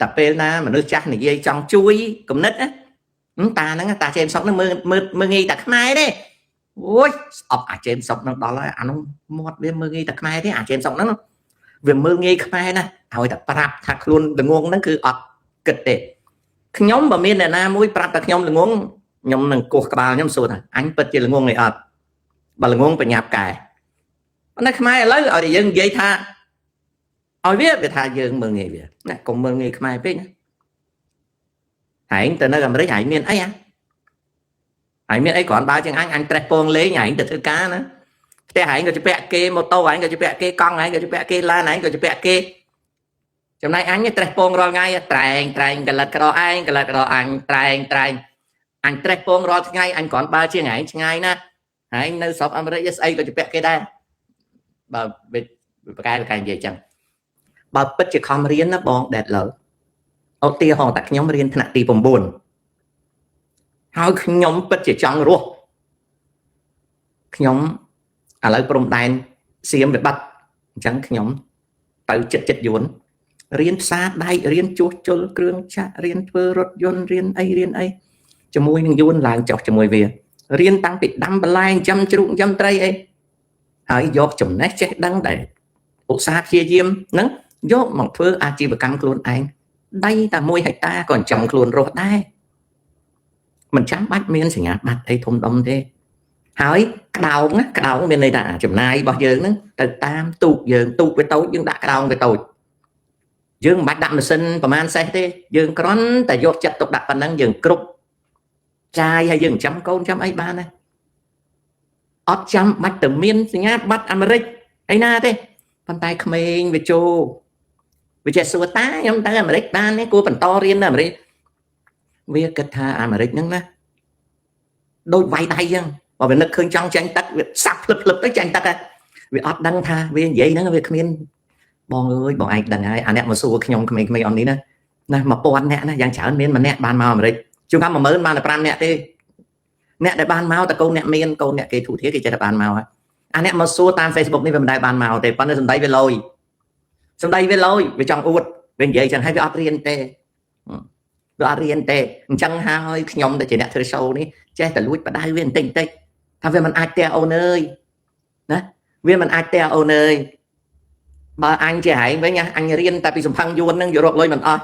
តែពេលណាមនុស្សចាស់និយាយចង់ជួយគំនិតណាតាហ្នឹងតាចេមសុកហ្នឹងមើលងាយតែខ្មែរទេអូយស្អប់អាចេមសុកហ្នឹងដល់ហើយអានោះមាត់វាមើលងាយតែខ្មែរទេអាចេមសុកហ្នឹងវាមើលងាយខ្មែរណាឲ្យតែប្រាប់ថាខ្លួនល្ងងហ្នឹងគឺអត់គិតទេខ្ញុំបើមានអ្នកណាមួយប្រាប់តែខ្ញុំល្ងងខ្ញុំនឹងគោះក្បាលខ្ញុំសួរថាអញពិតជាល្ងងទេអត់បើល្ងងបញ្ញាប់កែប៉ុន្តែខ្មែរឥឡូវឲ្យតែយើងនិយាយថាឲ្យវាថាយើងមើលងាយវាណាកុំមើលងាយខ្មែរពេកណាហែងទៅនៅអាមេរិកហែងមានអីហែងមានអីគ្រាន់បើជាងអញត្រេះពងលេងហែងទៅធ្វើការណាផ្ទះហែងក៏ជពាក់គេម៉ូតូហែងក៏ជពាក់គេកង់ហែងក៏ជពាក់គេឡានហែងក៏ជពាក់គេចំណែកអញត្រេះពងរាល់ថ្ងៃត្រែងកលិតក្រឯងកលិតក្រអញត្រែងអញត្រេះពងរាល់ថ្ងៃអញគ្រាន់បើជាងហែងឆ្ងាយណាហែងនៅស្រុកអាមេរិកស្អីក៏ជពាក់គេដែរបើបកែនិយាយចឹងបើពិតជាខំរៀនណាបងដេតលើឧទាហរណ៍តែខ្ញុំរៀនថ្នាក់ទី9ហើយខ្ញុំពិតជាចង់រស់ខ្ញុំឥឡូវព្រំដែនសៀមវាបាត់អញ្ចឹងខ្ញុំទៅចិត្តយួនរៀនផ្សារដែករៀនជួសជុលគ្រឿងចាក់រៀនធ្វើរថយន្តរៀនអីជាមួយនឹងយួនឡើងចុះជាមួយវារៀនតាំងពីដាំបន្លែចាំជ្រូកចាំត្រីអីហើយយកចំណេះចេះដឹងដែលឧស្សាហ៍ព្យាយាមហ្នឹងយកមកធ្វើអាជីវកម្មខ្លួនឯងដីតែ1ហិកតាក៏ចំខ្លួនរស់ដែរមិនចាំបាច់មានសញ្ញាបត្រអីធំដុំទេហើយក្តោងណាក្តោងមានន័យថាចំណាយរបស់យើងហ្នឹងទៅតាមទូកយើងទូកវាតូចយើងដាក់ក្តោងវាតូចយើងមិនបាច់ដាក់ម៉ាស៊ីនប្រហែលសេះទេយើងគ្រាន់តែយកចិត្តទុកដាក់ប៉ុណ្ណឹងយើងគ្រប់ចាយហើយយើងចាំកូនចាំអីបានណាអត់ចាំបាច់ទៅមានសញ្ញាបត្រអាមេរិកអីណាទេប៉ុន្តែក្មេងវាចូលវាចេះសួរតាខ្ញុំទៅអាមេរិកបានទេគួរបន្តរៀននៅអាមេរិកវាគិតថាអាមេរិកហ្នឹងណាដូចវាយដៃអញ្ចឹងបើវានឹកឃើញចង់ចាញ់ទឹកវាសាប់ភ្លឹបទៅចាញ់ទឹកវាអត់ដឹងថាវានិយាយហ្នឹងវាគ្មានបងអើយបងឯងដឹងហើយអាអ្នកមកសួរខ្ញុំក្មេងៗអមនេះណា1000អ្នកណាយ៉ាងច្រើនមានម្នាក់បានមកអាមេរិកជួនកាល10000បានតែ5អ្នកទេអ្នកដែលបានមកតកូនអ្នកមានកូនអ្នកគេធូធាគេចេះតែបានមកហើយអាអ្នកមកសួរតាម Facebook នេះវាមិនដែលបានមកទេប៉ុន្តែសំដីវាលយវាចង់អួតវានិយាយចឹងហើយវាអត់រៀនទេវាអត់រៀនទេអញ្ចឹងហើយខ្ញុំដែលជាអ្នកធ្វើ show នេះចេះតែលួចបដៅវាបន្តិចថាវាមិនអាចទេអូនអើយណាវាមិនអាចទេអូនអើយបើអញជាហែងវិញអញរៀនតែពីសំផឹងយួនហ្នឹងយករកលុយមិនអស់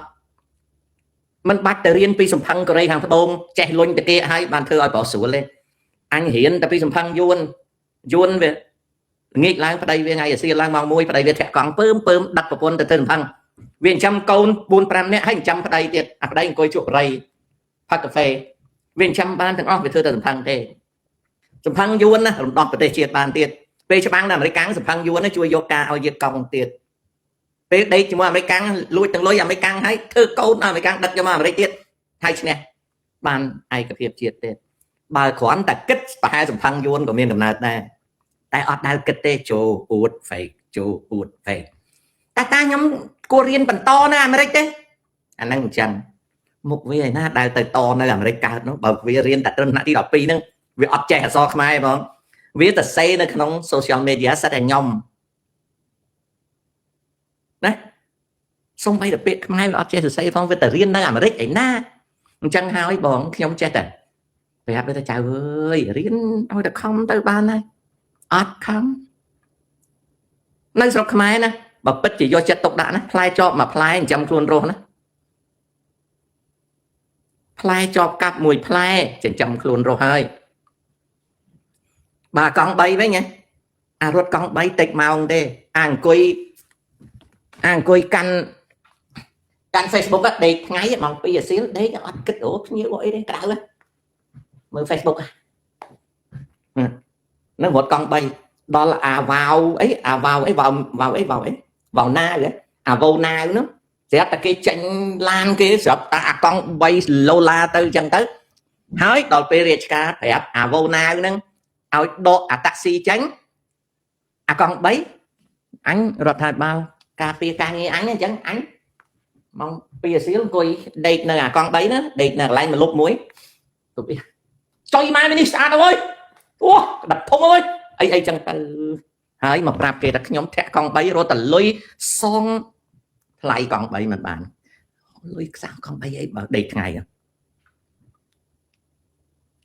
មិនបាច់ទៅរៀនពីសំផឹងកូរ៉េខាងត្បូងចេះលុញតាគេហើយបានធ្វើឲ្យប្រុសស្រួលទេអញរៀនតែពីសំផឹងយួនវាងាកឡើងប្តីវាថ្ងៃអាសៀឡើងម៉ោង1ប្តីវាធាក់កង់ពើមដឹកប្រពន្ធទៅសំផឹងវាចាំកូន 4-5 នាក់ហើយចាំប្តីទៀតអាប្តីអង្គុយជក់បរិយផឹកកាហ្វេវាចាំបានទាំងអស់វាធ្វើតែសំផឹងទេសំផឹងយួនណារំដោះប្រទេសជាតិបានទៀតពេលច្បាំងនៅអាមេរិកសំផឹងយួនជួយយកការឲ្យយកកង់ទៀតពេលដេកជាមួយអាមេរិកលួចទាំងលុយអាមេរិកហើយធ្វើកូនអាមេរិកដឹកយកមកអាមេរិកទៀតហើយឈ្នះបានឯកភាពជាតិទៀតបើគ្រាន់តែគិតប្រហែលសំផឹងយួនក៏មានកំណើតដែរតែអត់ដែលគិតទេចូលអួត fake ចូលអួត fake តែខ្ញុំគួររៀនបន្តនៅអាមេរិកទេអាហ្នឹងអញ្ចឹងមុខវាឯណាដែលទៅតនៅអាមេរិកកើតនោះបើវារៀនតែត្រឹមថ្នាក់ទី12ហ្នឹងវាអត់ចេះអក្សរខ្មែរហ្មងវាទៅសេនៅក្នុង social media សិតតែខ្ញុំណាសូម្បីតែពាក្យខ្មែរវាអត់ចេះសរសេរផងវាទៅរៀននៅអាមេរិកឯណាអញ្ចឹងហើយបងខ្ញុំចេះតែប្រាប់ទៅចៅអើយរៀនឲ្យតែខំទៅបានហើយអត់ខំនៅស្រុកខ្មែរណាបើពិតជាយកចិត្តទុកដាក់ណាផ្លែចប់មួយផ្លែចាំខ្លួនរស់ណាផ្លែចប់កាប់មួយផ្លែចិញ្ចឹមខ្លួនរស់ហើយបើកង់3វិញណាអារត់កង់3តិចម៉ោងទេអង្គុយកាន់ Facebook ដេកថ្ងៃម៉ោង2អាសៀលដេកអត់គិតអូភ្ញៀវអីទេក្រៅមើល Facebook នឹងរត់កង់3ដល់អាវ៉ាវអីវ៉ាវណាអាវ៉ូណានោះស្រាប់តែគេចេញឡានគេស្រាប់តែអាកង់3 ដុល្លារទៅអញ្ចឹងទៅហើយដល់ពេលរាជការប្រាប់អាវ៉ូណាហ្នឹងឲ្យដកអាតាក់ស៊ីចេញអាកង់3អញរដ្ឋាភិបាលការពារការងារអញអញ្ចឹងអញម៉ោង2អាសៀលអង្គុយដេកនៅអាកង់3ណាដេកនៅកន្លែងមួយលុបមួយទៅវាចុយម៉ែនេះស្អាតអើយអូដាក់ធំអើយអីចឹងទៅហើយមកប្រាប់គេថាខ្ញុំធាក់កង់3រត់តលុយសងថ្លៃកង់3មិនបាន លុយខ្សោកង់3អីបើដេកថ្ងៃ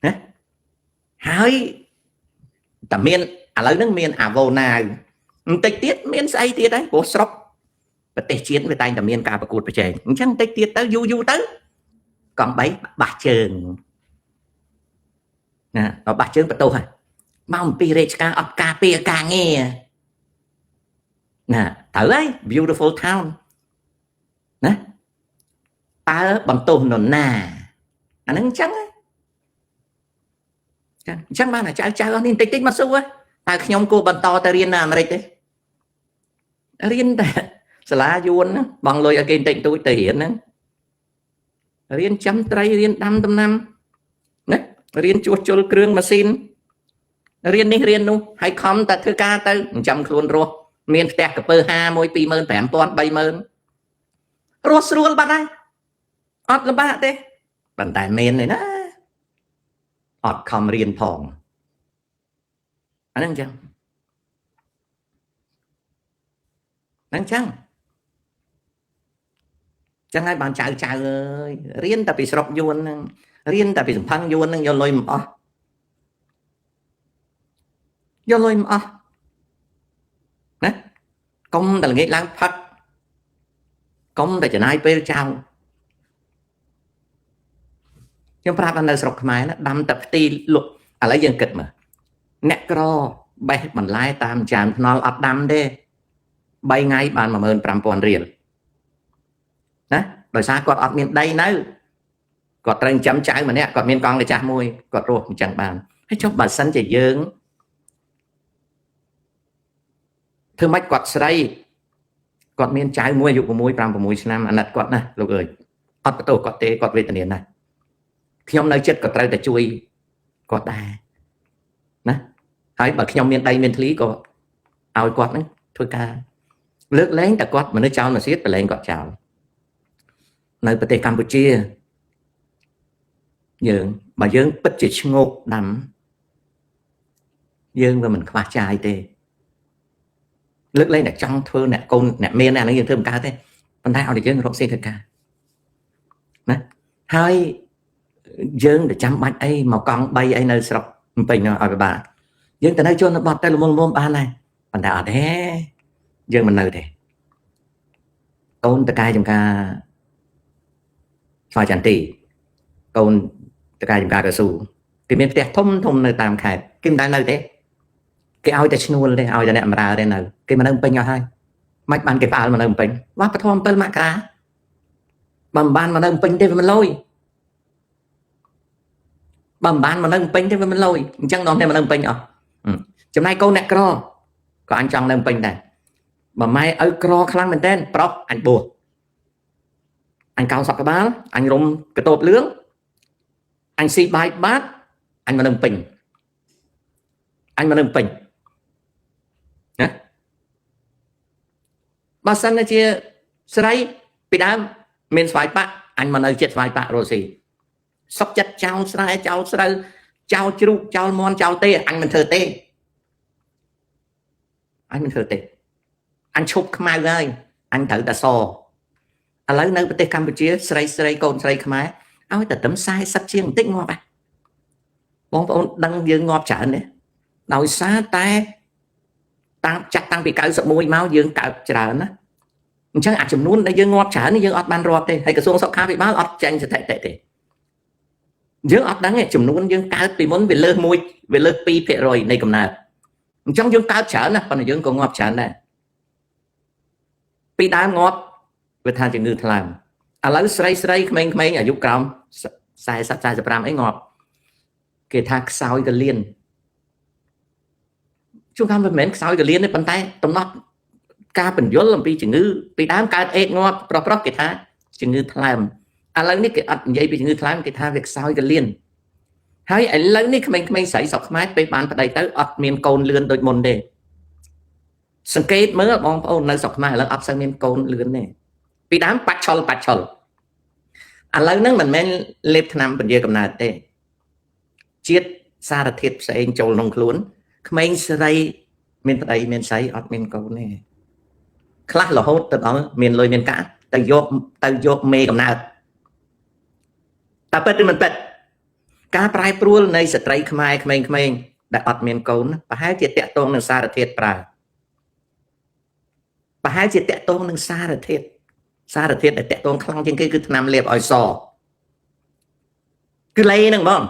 ណាហើយតែមានឥឡូវហ្នឹងមានអាវ៉ូណាវបន្តិចទៀតមានស្អីទៀតហើយព្រោះស្រុកប្រទេសជាតិវាតែងតែមានការប្រកួតប្រជែងអញ្ចឹងបន្តិចទៀតទៅយូរទៅកង់3បាសជើងណាដល់បាសជើងបន្ទោសហើយមកអំពីរាជការអត់ការពារការងារណាត្រូវហើយ beautiful town ណាតើបន្ទោសនរណាអាហ្នឹងអញ្ចឹងអញ្ចឹងបានចៅអស់នេះបន្តិចមកសួរតើខ្ញុំគួរបន្តទៅរៀននៅអាមេរិកទេរៀនតែសាលាយួនបងលុយឲ្យគេបន្តិចតួចទៅរៀនហ្នឹងរៀនចាំត្រីរៀនដាំដំណាំណារៀនជួសជុលគ្រឿងម៉ាស៊ីនរៀននេះរៀននោះហើយខំតែធ្វើការទៅចាំខ្លួនរស់មានផ្ទះកពើ5 1 25,000 30000រស់ស្រួលបាត់ហើយអត់លំបាកទេប៉ុន្តែមានទេណាអត់ខំរៀនផងអាហ្នឹងអញ្ចឹងហ្នឹងចឹងចឹងហើយបានចៅអើយរៀនតែពីស្រុកយួនហ្នឹងរៀនតែពីសំផឹងយួនហ្នឹងយកលុយមិនអស់ណាកុំតែល្ងាចឡើងផឹកកុំតែចំណាយពេលចោលខ្ញុំប្រាប់ថានៅស្រុកខ្មែរណាដាំតែផ្ទីលក់ឥឡូវយើងគិតមើលអ្នកក្របេះបន្លែតាមចានថ្នល់អត់ដាំទេ3ថ្ងៃបាន 15,000 រៀលណាដោយសារគាត់អត់មានដីនៅគាត់ត្រូវចាំចៅម្នាក់គាត់មានកង់ចាស់មួយគាត់រស់អញ្ចឹងបានហើយចុះបើសិនជាយើងធ្វើម៉េចគាត់ស្រីគាត់មានចៅមួយអាយុ6 5 6ឆ្នាំអាណិតគាត់ណាលោកអើយអត់បន្ទោសគាត់ទេគាត់វេទនាណាស់ខ្ញុំនៅចិត្តក៏ត្រូវតែជួយគាត់ដែរណាហើយបើខ្ញុំមានដីមានធ្លីក៏ឲ្យគាត់ហ្នឹងធ្វើការលើកលែងតែគាត់មនុស្សចោលមកទៀតប្រឡែងគាត់ចោលនៅប្រទេសកម្ពុជាយើងបើយើងពិតជាឈ្ងោកដាំយើងវាមិនខ្វះចាយទេលើកលែងតែចង់ធ្វើអ្នកកូនអ្នកមានអានេះយើងធ្វើមិនកើតទេប៉ុន្តែឲ្យតែយើងរកស៊ីធ្វើការណាហើយយើងទៅចាំបាច់អីមកកង់3អីនៅស្រុកភ្នំពេញឲ្យពិបាកយើងទៅនៅជនបទទៅល្មមបានដែរប៉ុន្តែអត់ទេយើងមិននៅទេកូនតកែចំការស្វាយចន្ទីកូនតកែចំការកស៊ូគេមានផ្ទះធំនៅតាមខេត្តគេមិនដែលនៅទេគេឲ្យតែឈ្នួលទេឲ្យតែអ្នកបម្រើទេនៅគេមកនៅពេញអស់ហើយមិនបានគេផ្អើលមកនៅពេញវត្តធម៌7មករាបើមិនបានមកនៅពេញទេវាមិនលុយបើមិនបានមកនៅពេញទេវាមិនលុយអញ្ចឹងនាំតែមកនៅពេញអស់ចំណែកកូនអ្នកក្រក៏អញចង់នៅពេញដែរបើម៉ែឲ្យក្រខ្លាំងមែនតើប្រុសអញបួសអញកោសក់ក្បាលអញរុំកតូបលឿងអញស៊ីបាយបាតអញមកនៅពេញណាបើសិនជាស្រីពីដើមមានស្វាយបាក់អញមកនៅចិត្តស្វាយបាក់រស់ស៊ីសុកចិត្តចោលស្រែចោលស្រូវចោលជ្រូកចោលមាន់ចោលទេអញមិនធ្វើទេអញឈប់ខ្មៅហើយអញត្រូវតែសឥឡូវនៅប្រទេសកម្ពុជាស្រីកូនស្រីខ្មែរឲ្យតែត្រឹម40ជាងបន្តិចងាប់ហ្នឹងបងប្អូនដឹងយើងងាប់ច្រើនទេដោយសារតែតាំងពី91មកយើងកើតច្រើនណាអញ្ចឹងអាចំនួនដែលយើងងាប់ច្រើននេះយើងអត់បានរាប់ទេហើយក្រសួងសុខាភិបាលអត់ចេញស្ថិតិទេយើងអត់ដឹងទេចំនួនយើងកើតពីមុនវាលើស 2% នៃកំណើតអញ្ចឹងយើងកើតច្រើនណាប៉ុន្តែយើងក៏ងាប់ច្រើនដែរពីដើមងាប់វាថាជំងឺថ្លើមឥឡូវស្រីក្មេងៗអាយុក្រោម40 45អីងាប់គេថាខ្សោយកលៀនជួនកាលមិនមែនខ្សោយកលៀនទេប៉ុន្តែតំណត់ការបញ្យល់អំពីជំងឺពីដើមកើតអេដងាប់ប្រុសគេថាជំងឺថ្លើមឥឡូវនេះគេអត់និយាយពីជំងឺថ្លើមគេថាវាខ្សោយកលៀនហើយឥឡូវនេះក្មេងៗស្រីស្រុកខ្មែរពេលបានប្តីទៅអត់មានកូនលឿនដូចមុនទេសង្កេតមើលបងប្អូននៅស្រុកខ្មែរឥឡូវអត់សូវមានកូនលឿនទេពីដើមបាច់ឆុលឥឡូវហ្នឹងមិនមែនលេបថ្នាំពន្យាកំណើតទេជាតិសារធាតុផ្សេងចូលក្នុងខ្លួនក្មេងស្រីមានប្តីមានស្រីអត់មានកូនទេខ្លះរហូតទៅដល់មានលុយមានកាក់ ទៅយកមេកំណើតតែពិតឬមិនពិតការប្រែប្រួលនៃស្ត្រីខ្មែរក្មេងៗដែលអត់មានកូនប្រហែលជាតាក់ទងនឹងសារធាតុប្រើប្រហែលជាតាក់ទងនឹងសារធាតុដែលតាក់ទងខ្លាំងជាងគេគឺថ្នាំលាបឲ្យសគឺលេហ្នឹងបង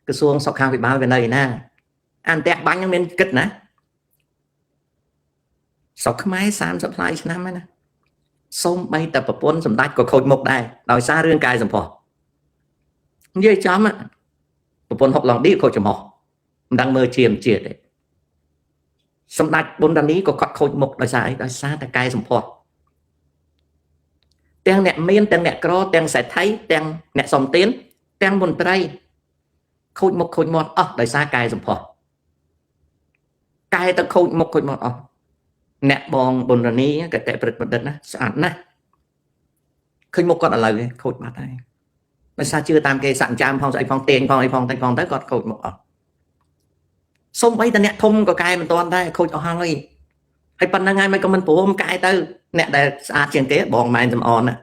ក្រសួងសុខាភិបាលវានៅឯណាអន្តៈបាញ់ហ្នឹងមានគិតណាស្រុកខ្មែរ30ផ្លាយឆ្នាំហើយណាសូមបីតែប្រពន្ធសម្ដេចក៏ខូចមុខដែរដោយសាររឿងកាយសម្ផស្សនិយាយចំប្រពន្ធហុកឡង់ឌីខូចចំហមិនដឹងមើលជាមិនជាទេសម្ដេចប៊ុនរ៉ានីក៏គាត់ខូចមុខដោយសារអីដោយសារតែកាយសម្ផស្សទាំងអ្នកមានទាំងអ្នកក្រទាំងសេដ្ឋីទាំងអ្នកសំទានទាំងមន្ត្រីខូចមុខខូចមាត់អស់ដោយសារកាយសម្ផស្សកាយទៅខូចមុខខូចមាត់អស់អ្នកបងប៊ុនរ៉ានីកតេប្រិតបណ្ឌិតណាស្អាតណាស់ឃើញមុខគាត់ឥឡូវខូចបាត់ហើយដោយសារជឿតាមគេសាក់ចាំផងស្អីផងទាញផងអីផងតែផងទៅគាត់ខូចមុខអស់សូម្បីតែអ្នកធំក៏កែមិនទាន់ដែរខូចអស់ហើយប៉ុណ្្នឹងហើយមិនក៏មិនព្រមកែទៅអ្នកដែលស្អាតជាងគេបងម៉ែនសំអនណា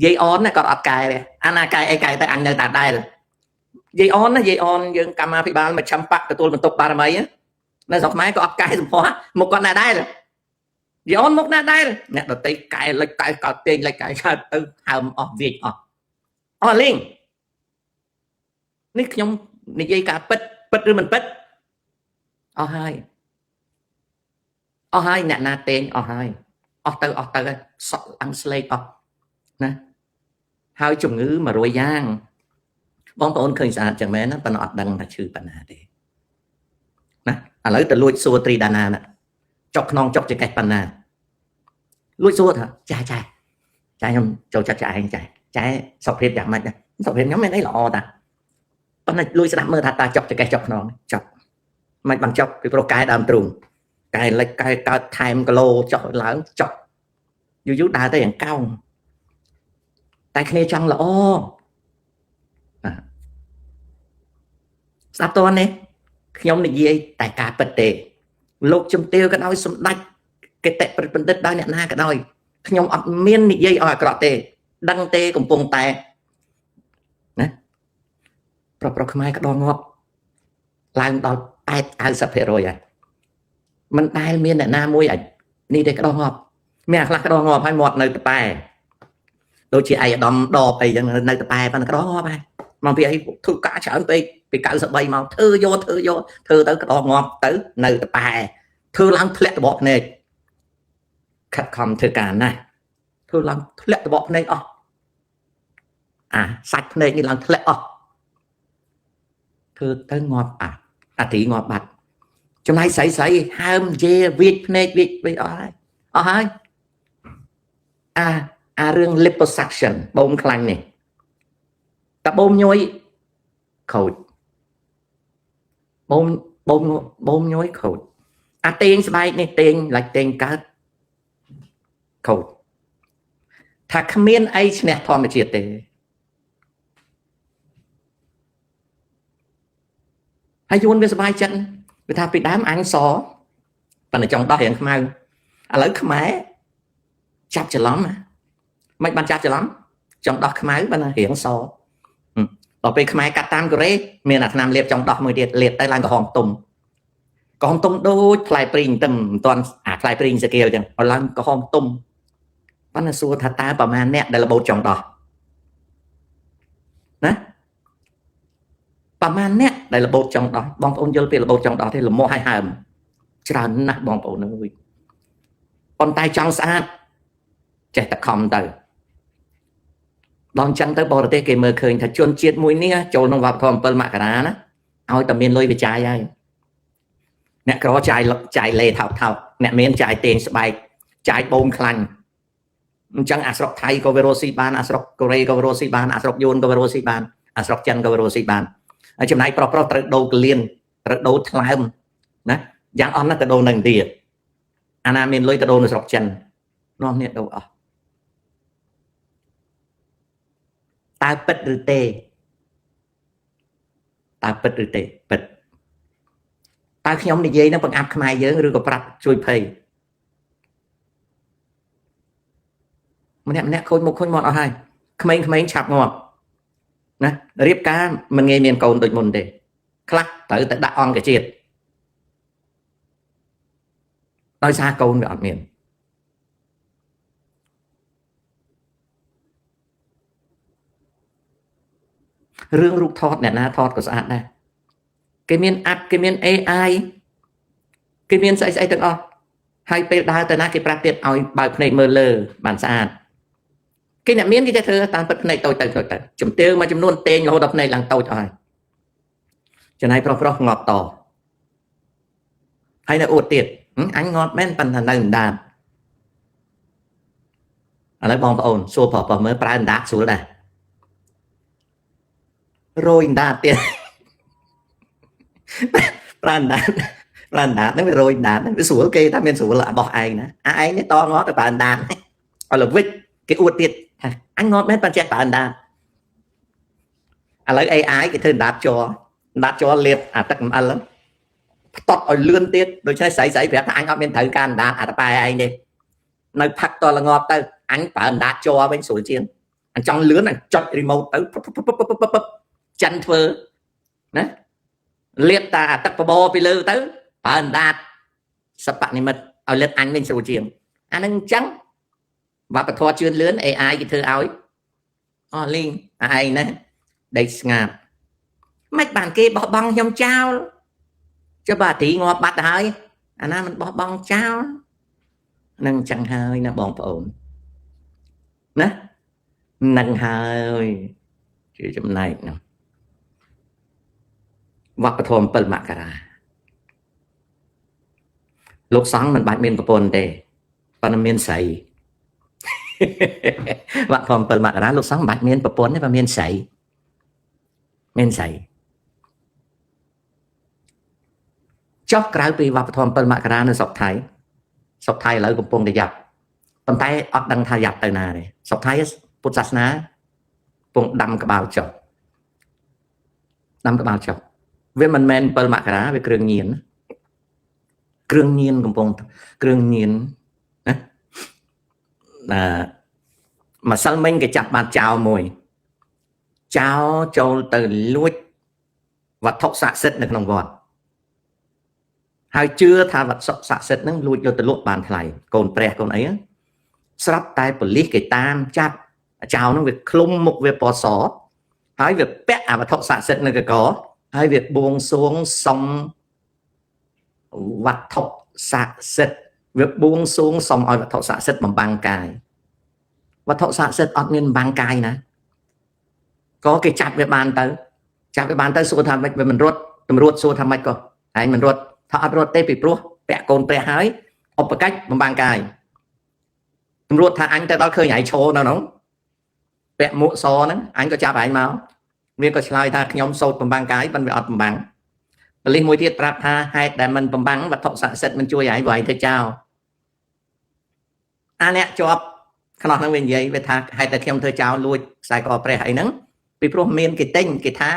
យាយអនណាគាត់អត់កែទេអាណាកែអីកែទៅអញនៅតែដែរយាយអនណាយាយអនយើងកម្មាភិបាលមកឆាំបាក់ទទួលបន្ទុកបារមីនៅស្រុកខ្មែរក៏អត់កែសម្ផស្សមុខគាត់ណាដែរយាយអនមុខណាដែរអ្នកដតីកែលិចកែកោតទាញលិចកែកើតទៅហើមអស់វាចអស់អស់លេងនេះខ្ញុំនិយាយការពិតឬមិនពិតអស់ហើយអ្នកណាតេងអស់ហើយអស់ទៅសក់អាំងស្លេកអស់ណាហើយជំងឺ100យ៉ាងបងប្អូនឃើញស្អាតចឹងមែនណាប៉ុន្តែអត់ដឹងថាឈឺបណ្ណាទេណាឥឡូវទៅលួចសួរត្រីដាណាណាចុកខ្នងចុកចកេះបណ្ណាលួចសួរថាចាខ្ញុំចូលចិត្តចាឯងចាសុខភាពយ៉ាងម៉េចសុខភាពខ្ញុំមានអីល្អតាប៉ុន្តែលួចស្ដាប់មើលថាតាចុកចកេះចុកខ្នងចុកមិនបានចុកពីព្រោះកែដើមទ្រូងកែលិចកែកើតថែមគីឡូចុះឡើងចុកយូរដើរទៅយ៉ាងកោងតែគ្នាចង់ល្អស្ដាប់តើនេះខ្ញុំនិយាយតែការពិតទេលោកជំទាវក៏ដោយសម្ដេចកេតិប្រិតបណ្ឌិតដោយអ្នកណាក៏ដោយខ្ញុំអត់មាននិយាយឲ្យអាក្រក់ទេដឹងទេកំពុងតែណាប្រុសខ្មែរក្តងងាប់ឡើងដល់80-90% ហើយមិនដែលមានអ្នកណាមួយនេះទេក្តងងាប់មានអាខ្លះក្តងងាប់ហើយមាត់នៅតប៉ែដូចជាឯកឧត្តមដបអីចឹងនៅតប៉ែប៉ុន្តែក្តងងាប់ហើយមកពីអីធ្វើការច្រើនពេកពី93មកធ្វើយកទៅក្តងងាប់ទៅនៅតប៉ែធ្វើឡើងធ្លាក់តបភ្នែកខិតខំធ្វើការណាស់ធ្វើឡើងធ្លាក់តបភ្នែកអស់សាច់ភ្នែកនេះឡើងធ្លាក់អស់ធ្វើទៅងាប់អាទីងាប់បាត់ចំណែកស្រីហើមជាវាចភ្នែកវាចអស់ហើយរឿង liposuction បូមខ្លាញ់នេះតបូមញយខូចបូមញយខូចតេងស្បែកនេះតេងកើតខូចថាគ្មានអីឈ្នះធម្មជាតិទេហើយយួនវាសบายចិត្តវាថាពីដើមអញសប៉ុន្តែចង់ដោះរៀងខ្មៅឥឡូវខ្មែរចាប់ច្រឡំមិនបានចាប់ច្រឡំចង់ដោះខ្មៅប៉ុន្តែរៀងសដល់ពេលខ្មែរកាត់តាមកូរ៉េមានអាថ្នាំលាបចង់ដោះមួយទៀតលាបទៅឡើងក្រហមទុំដូចផ្លែព្រីងទៅមិនទាន់ផ្លែព្រីងសាកេលអញ្ចឹងឲ្យឡើងក្រហមទុំប៉ុន្តែសួរថាតើប្រមាណអ្នកដែលរបូតចង់ដោះណាប្រមាណអ្នកដែលរបូតចង់ដោះបងប្អូនយល់ពីរបូតចង់ដោះទេលមាស់ឲ្យហើមច្រើនណាស់បងប្អូនអើយប៉ុន្តែចង់ស្អាតចេះតែខំទៅដល់អញ្ចឹងទៅបរទេសគេមើលឃើញថាជនជាតិមួយនេះចូលក្នុងវប្បធម៌7មករាណាឲ្យតែមានលុយវិចាយហើយអ្នកក្រចាយលេថោកអ្នកមានចាយតេងស្បែកចាយបូមខ្លាញ់អញ្ចឹងអាស្រុកថៃក៏វារស់ស៊ីបានអាស្រុកកូរ៉េក៏វារស់ស៊ីបានអាស្រុកយួនក៏វារស់ស៊ីបានអាស្រុកចិនក៏វារស់ស៊ីបានហើយចំណែកប្រុសត្រូវដូរកលៀនត្រូវដូរថ្លើមណាយ៉ាងអស់ណាស់ទៅដូរនៅឥណ្ឌាអាណាមានលុយទៅដូរនៅស្រុកចិននោះនេះដូរអស់តើពិតឬទេពិតតើខ្ញុំនិយាយនឹងបង្អាប់ខ្មែរយើងឬក៏ប្រាប់ជួយភ័យ ម្នាក់ខូចមុខខូចមាត់អស់ហើយក្មេងឆាប់ងាប់ណារៀបការមិនងាយមានកូនដូចមុនទេខ្លះត្រូវតែដាក់អង្គជាតិដោយសារកូនវាអត់មានរឿងរូបថតអ្នកណាថតក៏ស្អាតដែរគេមានappគេមាន AI គេមានស្អីទាំងអស់ហើយពេលដើរទៅណាគេប្រាប់ទៀតឲ្យបើកភ្នែកមើលលើបានស្អាតគេអ្នកមានគេចេះធ្វើតាមពិតភ្នែកតូចទៅជំទាវមួយចំនួនតេងរហូតដល់ភ្នែកឡើងតូចអស់ហើយចំណាយប្រុសងាប់តហើយនៅអួតទៀតអញងាប់មែនប៉ុន្តែនៅអណ្ដាតឥឡូវបងប្អូនសួរប្រុសមើលប្រើអណ្ដាតស្រួលដែររយអណ្ដាតទៀតប្រើអណ្ដាតហ្នឹងវារយអណ្ដាតហ្នឹងវាស្រួលគេថាមានស្រួលរបស់ឯងណាឯងនេះតងាប់ទៅប្រើអណ្ដាតឲ្យល្វិចគេអួតទៀតអញងាប់មែនប៉ុន្តែចេះប្រើអណ្ដាតឥឡូវ AI គេធ្វើអណ្ដាតជ័រលាបអាទឹកអំអិលផ្ទាត់ឲ្យលឿនទៀតដូច្នេះស្រីប្រាប់ថាអញអត់មានត្រូវការអណ្ដាតអាតប៉ែឯងទេនៅផឹកតលងាប់ទៅអញប្រើអណ្ដាតជ័រវិញស្រួលជាងអញចង់លឿនអញចុច remote ទៅចិនធ្វើណាលាបតាអាទឹកបបរពីលើទៅប្រើអណ្ដាតសពនិមិត្តឲ្យលិតអញវិញស្រួលជាងអានឹងអញ្ចឹងវប្បធម៌ជឿនលឿន AI គេធ្វើឲ្យលីងឯងណាដេកស្ងាត់មិនបានគេបោះបង់ខ្ញុំចោលចុះបាទទីងាប់បាត់ទៅហើយអាណាមិនបោះបង់ចោលនឹងអញ្ចឹងហើយណាបងប្អូនណានឹងហើយជាចំណែកហ្នឹងវប្បធម៌7មករាលោកសង្ឃមិនបាច់មានប្រពន្ធទេប៉ុន្តែមានស្រីវប្បធម៌7មករាលោកសង្ឃមិនបាច់មានប្រពន្ធទេប៉ុន្តែមានស្រីចុះក្រៅពីវប្បធម៌7មករានៅស្រុកថៃឥឡូវកំពុងតែយ៉ាប់ប៉ុន្តែអត់ដឹងថាយ៉ាប់ទៅណាទេស្រុកថៃពុទ្ធសាសនាកំពុងដាំក្បាលចុះវាមិនមែន7មករាវាគ្រឿងញៀនកំពុងគ្រឿងញៀនណាម្សិលមិញគេចាប់បានចោលមួយចោលចូលទៅលួចវត្ថុស័ក្តិសិទ្ធិនៅក្នុងវត្តហើយជឿថាវត្ថុស័ក្តិសិទ្ធិហ្នឹងលួចយកទៅលក់បានថ្លៃកូនព្រះកូនអីស្រាប់តែប៉ូលីសគេតាមចាប់ចោលហ្នឹងវាឃ្លុំមុខវាពណ៌សហើយវាពាក់អាវត្ថុស័ក្តិសិទ្ធិនៅកកហើយវាបួងសួងសុំវត្ថុស័ក្តិសិទ្ធិវាបួងសួងសុំឲ្យវត្ថុស័ក្តិសិទ្ធិបំបាំងកាយវត្ថុស័ក្តិសិទ្ធិអត់មានបំបាំងកាយណាក៏គេចាប់វាបានទៅសួរថាម៉េចវាមិនរត់តម្រួតសួរថាម៉េចក៏ឯងមិនរត់ថាអត់រត់ទេពីព្រោះពាក់កូនព្រះហើយឧបកិច្ចបំបាំងកាយតម្រួតថាអញទៅដល់ឃើញឯងឈរនៅនោះពាក់មួកសហ្នឹងអញក៏ចាប់ឯងមកវាក៏ឆ្លើយថាខ្ញុំសូត្របំបាំងកាយប៉ុន្តែវាអត់បំបាំងប៉ូលីសមួយទៀតប្រាប់ថាហេតុដែលមិនបំបាំងវត្ថុស័ក្តិសិទ្ធិមិនជួយឯងវាយទៅចោលអាអ្នកជាប់ខ្នោះហ្នឹងវានិយាយវាថាហេតុតែខ្ញុំធ្វើចោលលួចខ្សែកព្រះអីហ្នឹងពីព្រោះមានគេទិញគេថា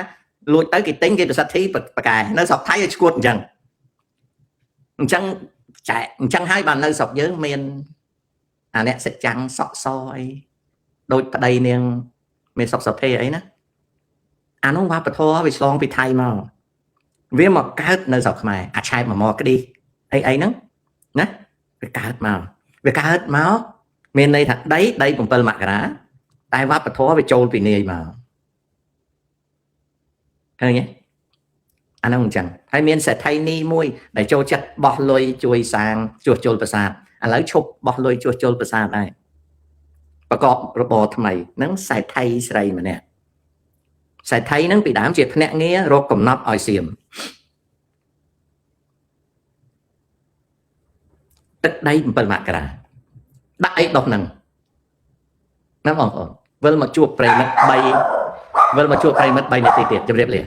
លួចទៅគេទិញគេប្រសិទ្ធិប្រកែនៅស្រុកថៃឲ្យឈួតអញ្ចឹងហើយបាននៅស្រុកយើងមានអាអ្នកសិចាំងសក់សអីដូចប្តីនាងមានសុខសភេអីណាអានោះវប្បធម៌វាឆ្លងពីថៃមកវាមកកើតនៅស្រុកខ្មែរអាឆែបមកក្ឌីអីហ្នឹងណាវាកើតមកមានន័យថាដី7មករាតែវប្បធម៌វាចូលពីនាយមកឃើញទេអានោះអញ្ចឹងហើយមានសេដ្ឋីនីមួយដែលចូលចិត្តបោះលុយជួយសាងជួសជុលប្រាសាទឥឡូវឈប់បោះលុយជួសជុលប្រាសាទហើយប្រកបរបរថ្មីហ្នឹងសេដ្ឋីស្រីម្នាក់សេដ្ឋីហ្នឹងពីដើមជាភ្នាក់ងាររកកំណត់ឲ្យសៀមទឹកដី7មករាដាក់អីដុះហ្នឹងណាបងប្អូនវិលមកជួបប្រិមិត្ត3នាទីទៀតជម្រាបលា